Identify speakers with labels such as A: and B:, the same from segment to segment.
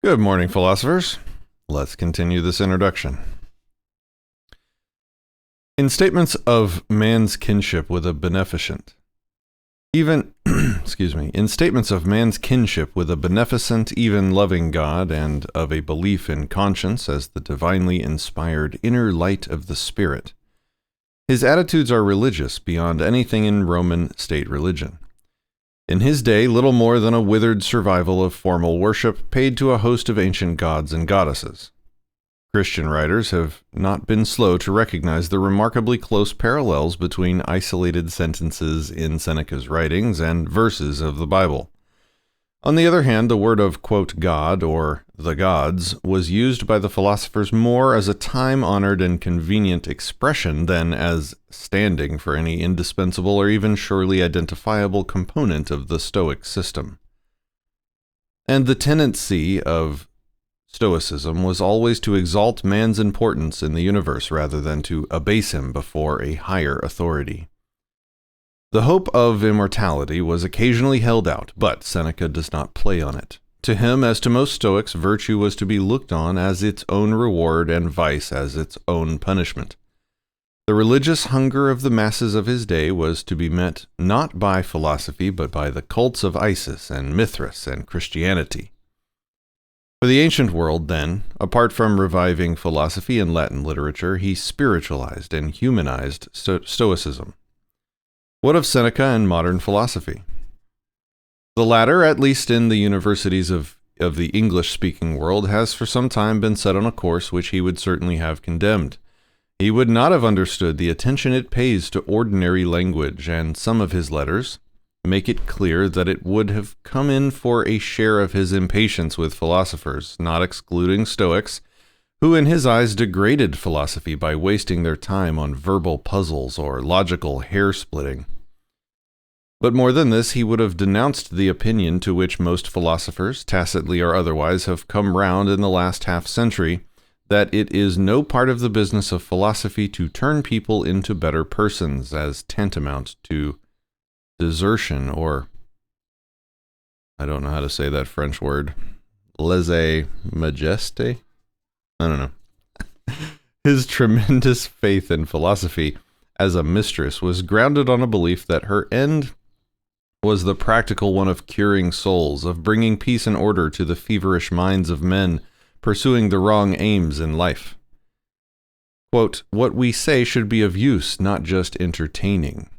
A: Good morning, philosophers. Let's continue this introduction. In statements of man's kinship with a beneficent, in statements of man's kinship with a beneficent, even loving God, and of a belief in conscience as the divinely inspired inner light of the spirit, his attitudes are religious beyond anything in Roman state religion. In his day, little more than a withered survival of formal worship paid to a host of ancient gods and goddesses. Christian writers have not been slow to recognize the remarkably close parallels between isolated sentences in Seneca's writings and verses of the Bible. On the other hand, the word of, quote, God, or the gods, was used by the philosophers more as a time-honored and convenient expression than as standing for any indispensable or even surely identifiable component of the Stoic system. And the tendency of Stoicism was always to exalt man's importance in the universe rather than to abase him before a higher authority. The hope of immortality was occasionally held out, but Seneca does not play on it. To him, as to most Stoics, virtue was to be looked on as its own reward and vice as its own punishment. The religious hunger of the masses of his day was to be met not by philosophy, but by the cults of Isis and Mithras and Christianity. For the ancient world, then, apart from reviving philosophy and Latin literature, he spiritualized and humanized Stoicism. What of Seneca and modern philosophy? The latter, at least in the universities of the English-speaking world, has for some time been set on a course which he would certainly have condemned. He would not have understood the attention it pays to ordinary language, and some of his letters make it clear that it would have come in for a share of his impatience with philosophers, not excluding Stoics, who in his eyes degraded philosophy by wasting their time on verbal puzzles or logical hair-splitting. But more than this, he would have denounced the opinion to which most philosophers, tacitly or otherwise, have come round in the last half-century, that it is no part of the business of philosophy to turn people into better persons, as tantamount to desertion or, I don't know how to say that French word, lèse-majesté? I don't know. His tremendous faith in philosophy as a mistress was grounded on a belief that her end was the practical one of curing souls, of bringing peace and order to the feverish minds of men pursuing the wrong aims in life. Quote, what we say should be of use, not just entertaining.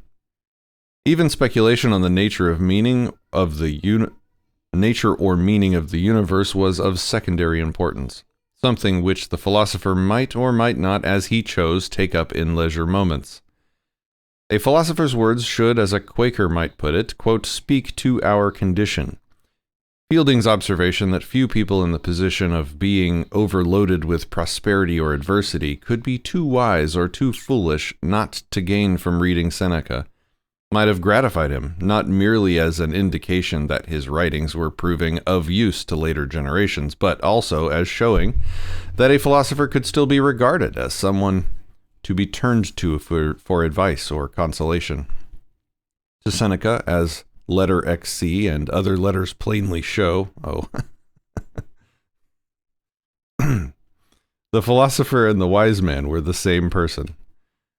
A: Even speculation on the nature of meaning of the nature or meaning of the universe was of secondary importance, something which the philosopher might or might not, as he chose, take up in leisure moments. A philosopher's words should, as a Quaker might put it, quote, speak to our condition. Fielding's observation that few people in the position of being overloaded with prosperity or adversity could be too wise or too foolish not to gain from reading Seneca might have gratified him, not merely as an indication that his writings were proving of use to later generations, but also as showing that a philosopher could still be regarded as someone to be turned to for advice or consolation. To Seneca, as letter XC and other letters plainly show, the philosopher and the wise man were the same person.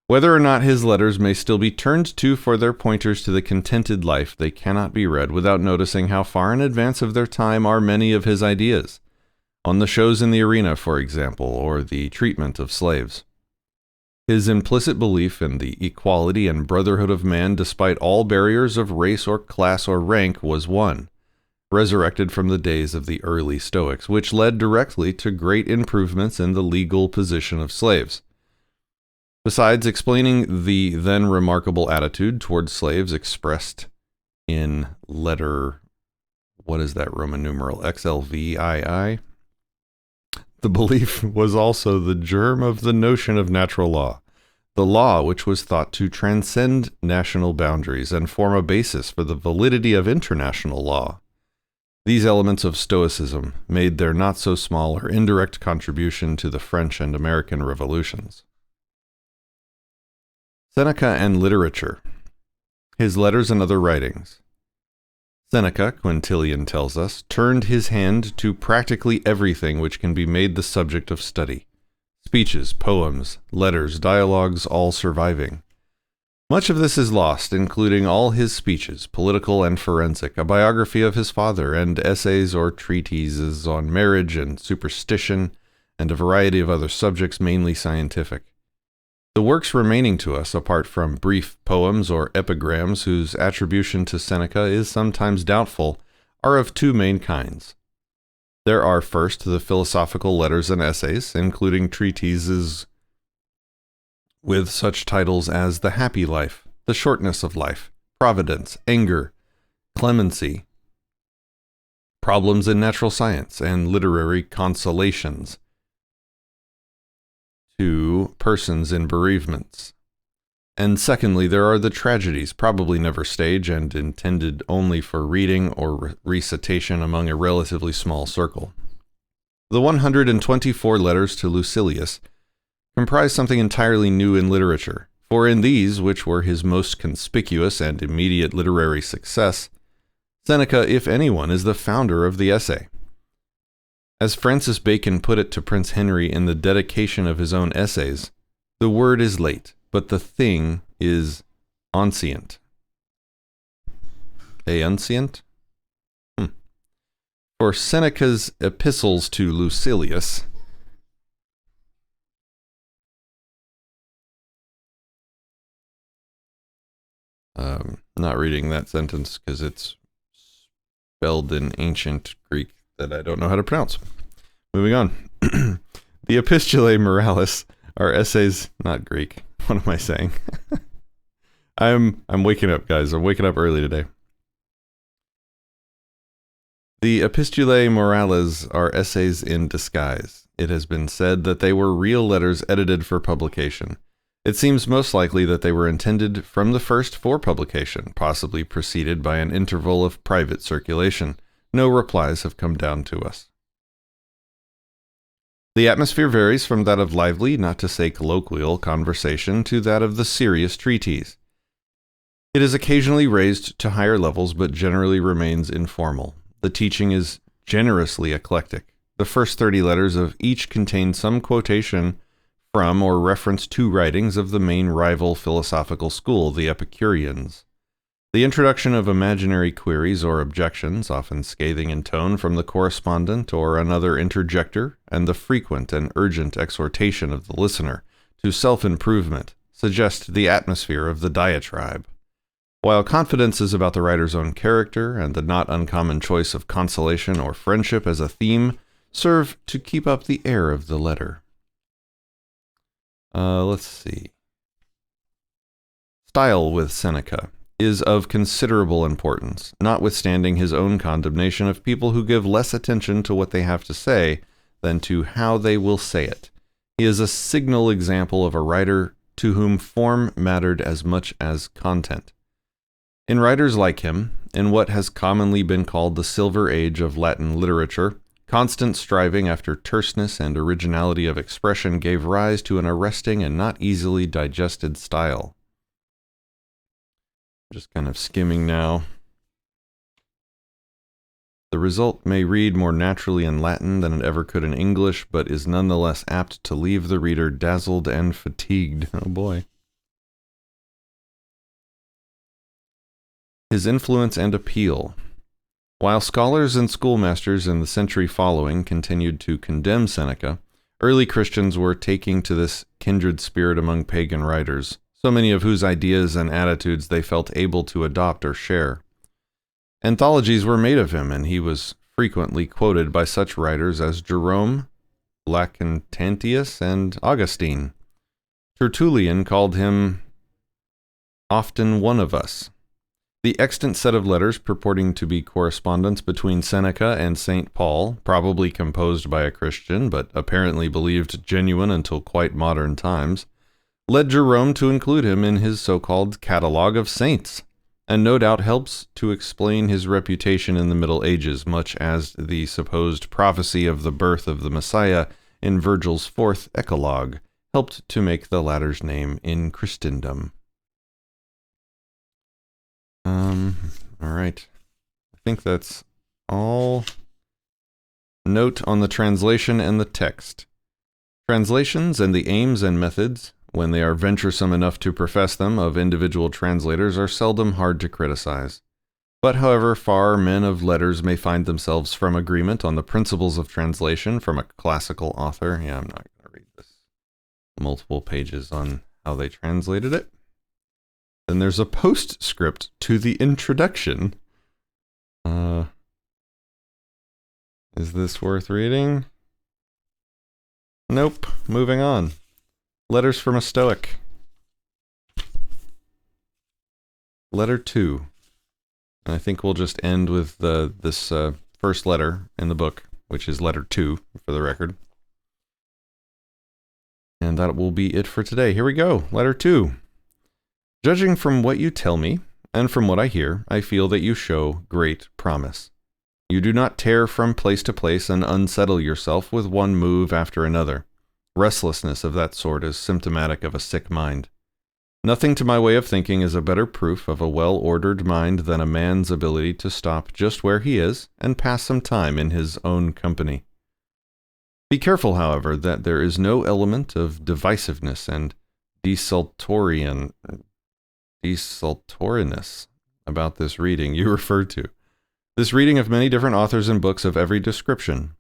A: Whether or not his letters may still be turned to for their pointers to the contented life, they cannot be read without noticing how far in advance of their time are many of his ideas, on the shows in the arena, for example, or the treatment of slaves. His implicit belief in the equality and brotherhood of man despite all barriers of race or class or rank was one, resurrected from the days of the early Stoics, which led directly to great improvements in the legal position of slaves. Besides explaining the then remarkable attitude towards slaves expressed in letter, what is that Roman numeral, XLVII? The belief was also the germ of the notion of natural law, the law which was thought to transcend national boundaries and form a basis for the validity of international law. These elements of Stoicism made their not so small or indirect contribution to the French and American revolutions. Seneca and literature. His letters and other writings. Seneca, Quintilian tells us, turned his hand to practically everything which can be made the subject of study. Speeches, poems, letters, dialogues, all surviving. Much of this is lost, including all his speeches, political and forensic, a biography of his father, and essays or treatises on marriage and superstition, and a variety of other subjects, mainly scientific. The works remaining to us, apart from brief poems or epigrams whose attribution to Seneca is sometimes doubtful, are of two main kinds. There are first the philosophical letters and essays, including treatises with such titles as The Happy Life, The Shortness of Life, Providence, Anger, Clemency, Problems in Natural Science, and Literary Consolations to Persons in Bereavements. And secondly, there are the tragedies, probably never staged and intended only for reading or recitation among a relatively small circle. The 124 letters to Lucilius comprise something entirely new in literature, for in these, which were his most conspicuous and immediate literary success, Seneca, if anyone, is the founder of the essay. As Francis Bacon put it to Prince Henry in the dedication of his own essays, the word is late, but the thing is ancient. Ancient? For Seneca's epistles to Lucilius, not reading that sentence because it's spelled in ancient Greek that I don't know how to pronounce. Moving on. The Epistulae Moralis are essays, not Greek. What am I saying? I'm waking up, guys. I'm waking up early today. The Epistulae Morales are essays in disguise. It has been said that they were real letters edited for publication. It seems most likely that they were intended from the first for publication, possibly preceded by an interval of private circulation. No replies have come down to us. The atmosphere varies from that of lively, not to say colloquial, conversation to that of the serious treatise. It is occasionally raised to higher levels, but generally remains informal. The teaching is generously eclectic. The first 30 letters of each contain some quotation from or reference to writings of the main rival philosophical school, the Epicureans. The introduction of imaginary queries or objections, often scathing in tone, from the correspondent or another interjector, and the frequent and urgent exhortation of the listener to self-improvement suggest the atmosphere of the diatribe. While confidences about the writer's own character and the not uncommon choice of consolation or friendship as a theme serve to keep up the air of the letter. Let's see. Style with Seneca is of considerable importance, notwithstanding his own condemnation of people who give less attention to what they have to say than to how they will say it. He is a signal example of a writer to whom form mattered as much as content. In writers like him, in what has commonly been called the Silver Age of Latin literature, constant striving after terseness and originality of expression gave rise to an arresting and not easily digested style. Just kind of skimming now. The result may read more naturally in Latin than it ever could in English, but is nonetheless apt to leave the reader dazzled and fatigued. Oh boy. His influence and appeal. While scholars and schoolmasters in the century following continued to condemn Seneca, early Christians were taking to this kindred spirit among pagan writers, so many of whose ideas and attitudes they felt able to adopt or share. Anthologies were made of him, and he was frequently quoted by such writers as Jerome, Lactantius, and Augustine. Tertullian called him often one of us. The extant set of letters purporting to be correspondence between Seneca and St. Paul, probably composed by a Christian, but apparently believed genuine until quite modern times, led Jerome to include him in his so-called Catalogue of Saints, and no doubt helps to explain his reputation in the Middle Ages, much as the supposed prophecy of the birth of the Messiah in Virgil's fourth Eclogue helped to make the latter's name in Christendom. All right. I think that's all. Note on the translation and the text. Translations and the aims and methods, when they are venturesome enough to profess them, of individual translators are seldom hard to criticize. But however far men of letters may find themselves from agreement on the principles of translation from a classical author, I'm not going to read this. Multiple pages on how they translated it. Then there's a postscript to the introduction. Is this worth reading? Nope. Moving on. Letters from a Stoic. Letter 2. And I think we'll just end with this first letter in the book, which is letter 2, for the record. And that will be it for today. Here we go. Letter 2. Judging from what you tell me, and from what I hear, I feel that you show great promise. You do not tear from place to place and unsettle yourself with one move after another. Restlessness of that sort is symptomatic of a sick mind. Nothing to my way of thinking is a better proof of a well-ordered mind than a man's ability to stop just where he is and pass some time in his own company. Be careful, however, that there is no element of divisiveness and desultoriness about this reading you referred to. This reading of many different authors and books of every description.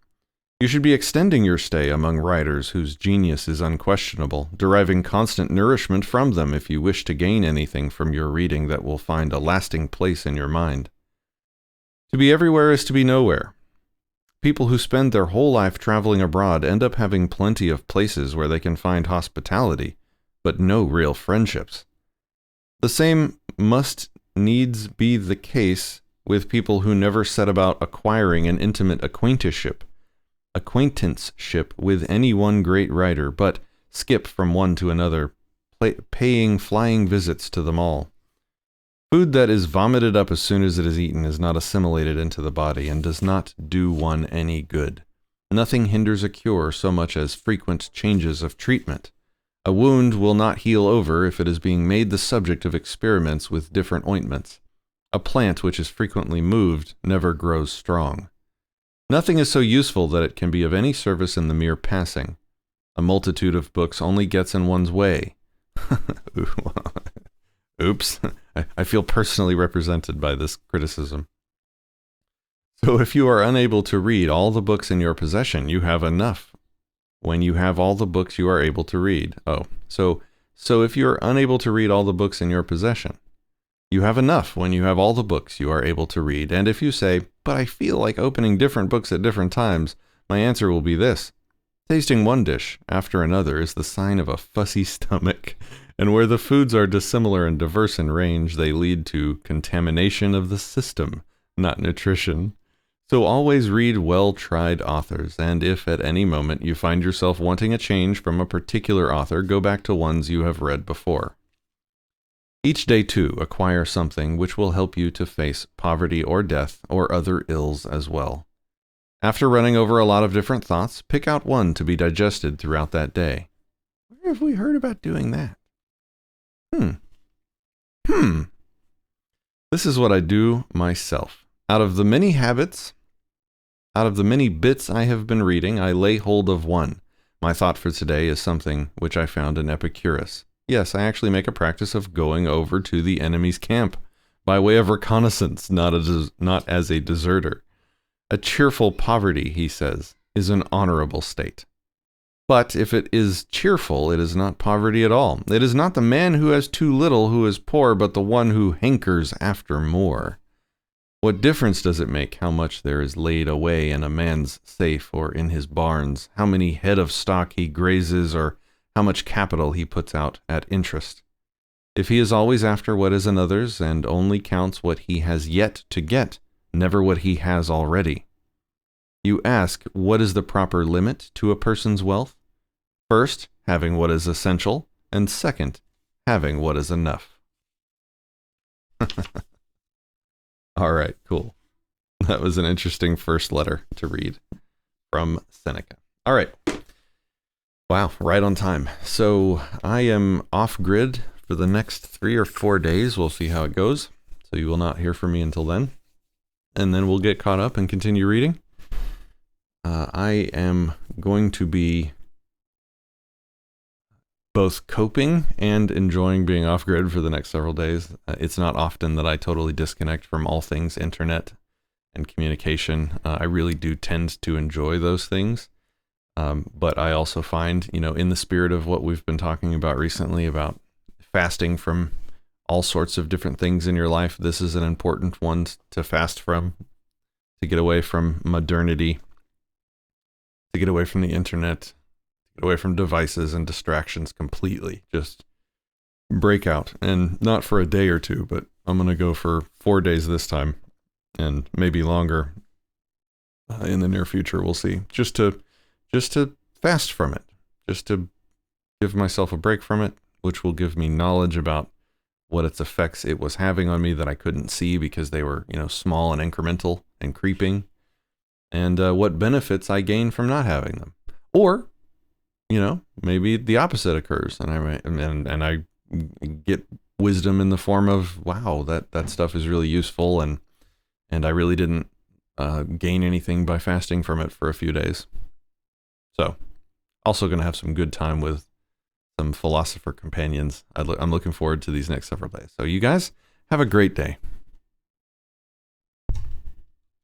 A: You should be extending your stay among writers whose genius is unquestionable, deriving constant nourishment from them if you wish to gain anything from your reading that will find a lasting place in your mind. To be everywhere is to be nowhere. People who spend their whole life traveling abroad end up having plenty of places where they can find hospitality, but no real friendships. The same must needs be the case with people who never set about acquiring an intimate acquaintanceship with any one great writer, but skip from one to another, paying flying visits to them all. Food that is vomited up as soon as it is eaten is not assimilated into the body and does not do one any good. Nothing hinders a cure so much as frequent changes of treatment. A wound will not heal over if it is being made the subject of experiments with different ointments. A plant which is frequently moved never grows strong. Nothing is so useful that it can be of any service in the mere passing. A multitude of books only gets in one's way. Oops, I feel personally represented by this criticism. So if you are unable to read all the books in your possession, you have enough. When you have all the books you are able to read. So if you are unable to read all the books in your possession, you have enough when you have all the books you are able to read. And if you say, but I feel like opening different books at different times, my answer will be this. Tasting one dish after another is the sign of a fussy stomach, and where the foods are dissimilar and diverse in range, they lead to contamination of the system, not nutrition. So always read well-tried authors, and if at any moment you find yourself wanting a change from a particular author, go back to ones you have read before. Each day, too, acquire something which will help you to face poverty or death or other ills as well. After running over a lot of different thoughts, pick out one to be digested throughout that day. Where have we heard about doing that? This is what I do myself. Out of the many bits I have been reading, I lay hold of one. My thought for today is something which I found in Epicurus. Yes, I actually make a practice of going over to the enemy's camp, by way of reconnaissance, not as a deserter. A cheerful poverty, he says, is an honorable state. But if it is cheerful, it is not poverty at all. It is not the man who has too little who is poor, but the one who hankers after more. What difference does it make how much there is laid away in a man's safe or in his barns, how many head of stock he grazes, or how much capital he puts out at interest? If he is always after what is another's, and only counts what he has yet to get, never what he has already. You ask, what is the proper limit to a person's wealth? First, having what is essential, and second, having what is enough. All right, cool. That was an interesting first letter to read from Seneca. All right. Wow, right on time. So I am off grid for the next 3 or 4 days. We'll see how it goes. So you will not hear from me until then. and then we'll get caught up and continue reading. I am going to be both coping and enjoying being off grid for the next several days. It's not often that I totally disconnect from all things internet and communication. I really do tend to enjoy those things. But I also find, in the spirit of what we've been talking about recently about fasting from all sorts of different things in your life, this is an important one to fast from, to get away from modernity, to get away from the internet, to get away from devices and distractions completely. Just break out, and not for a day or two, but I'm going to go for 4 days this time, and maybe longer in the near future. We'll see. Just to fast from it, just to give myself a break from it, which will give me knowledge about what its effects it was having on me that I couldn't see because they were, small and incremental and creeping, and what benefits I gain from not having them. Or, maybe the opposite occurs, and I get wisdom in the form of, wow, that stuff is really useful, and I really didn't gain anything by fasting from it for a few days. So, also going to have some good time with some philosopher companions. I'm looking forward to these next several days. So you guys have a great day.